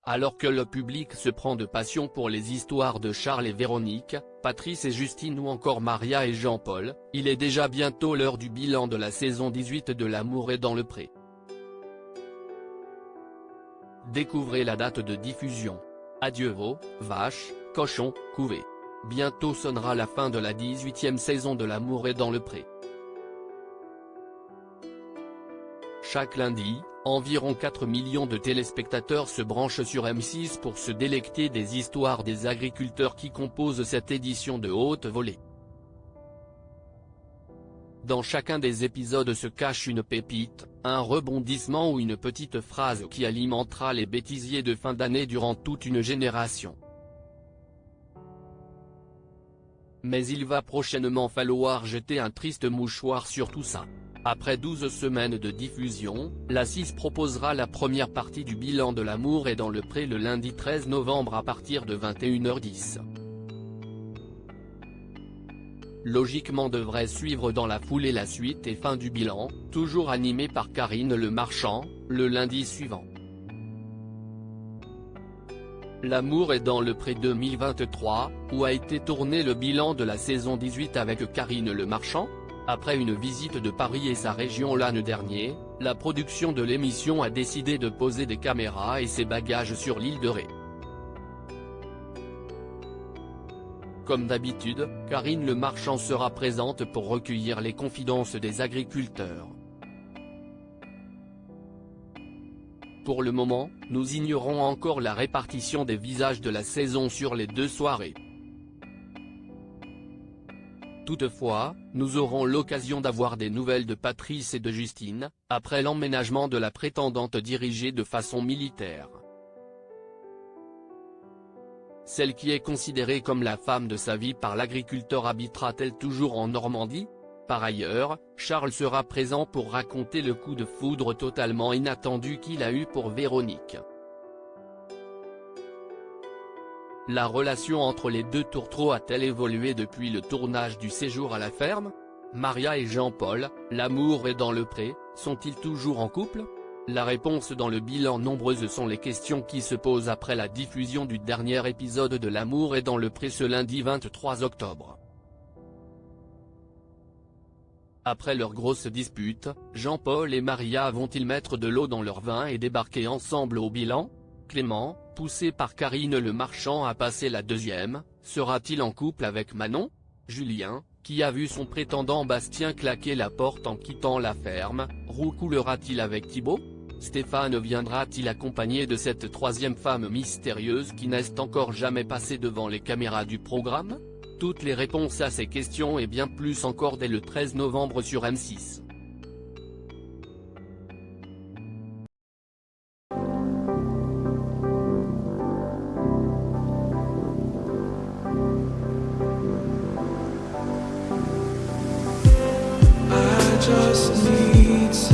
Alors que le public se prend de passion pour les histoires de Charles et Véronique, Patrice et Justine ou encore Maria et Jean-Paul, il est déjà bientôt l'heure du bilan de la saison 18 de L'amour est dans le pré. Découvrez la date de diffusion. Adieu veaux, vaches, cochons, couvées. Bientôt sonnera la fin de la 18e saison de L'amour est dans le pré. Chaque lundi, environ 4 millions de téléspectateurs se branchent sur M6 pour se délecter des histoires des agriculteurs qui composent cette édition de haute volée. Dans chacun des épisodes se cache une pépite, un rebondissement ou une petite phrase qui alimentera les bêtisiers de fin d'année durant toute une génération. Mais il va prochainement falloir jeter un triste mouchoir sur tout ça. Après 12 semaines de diffusion, la 6 proposera la première partie du bilan de L'amour est dans le pré le lundi 13 novembre à partir de 21h10. Logiquement devrait suivre dans la foulée la suite et fin du bilan, toujours animé par Karine Le Marchand, le lundi suivant. L'amour est dans le pré 2023, où a été tourné le bilan de la saison 18 avec Karine Le Marchand. Après une visite de Paris et sa région l'an dernier, la production de l'émission a décidé de poser des caméras et ses bagages sur l'île de Ré. Comme d'habitude, Karine Le Marchand sera présente pour recueillir les confidences des agriculteurs. Pour le moment, nous ignorons encore la répartition des visages de la saison sur les deux soirées. Toutefois, nous aurons l'occasion d'avoir des nouvelles de Patrice et de Justine, après l'emménagement de la prétendante dirigée de façon militaire. Celle qui est considérée comme la femme de sa vie par l'agriculteur habitera-t-elle toujours en Normandie? Par ailleurs, Charles sera présent pour raconter le coup de foudre totalement inattendu qu'il a eu pour Véronique. La relation entre les deux tourtereaux a-t-elle évolué depuis le tournage du séjour à la ferme? Maria et Jean-Paul, l'amour est dans le pré, sont-ils toujours en couple? La réponse dans le bilan. Nombreuses sont les questions qui se posent après la diffusion du dernier épisode de L'amour est dans le pré ce lundi 23 octobre. Après leur grosse dispute, Jean-Paul et Maria vont-ils mettre de l'eau dans leur vin et débarquer ensemble au bilan? Clément, poussé par Karine Le Marchand à passer la deuxième, sera-t-il en couple avec Manon? Julien, qui a vu son prétendant Bastien claquer la porte en quittant la ferme, roucoulera-t-il avec Thibaut? Stéphane viendra-t-il accompagné de cette troisième femme mystérieuse qui n'est encore jamais passée devant les caméras du programme? Toutes les réponses à ces questions et bien plus encore dès le 13 novembre sur M6. Just need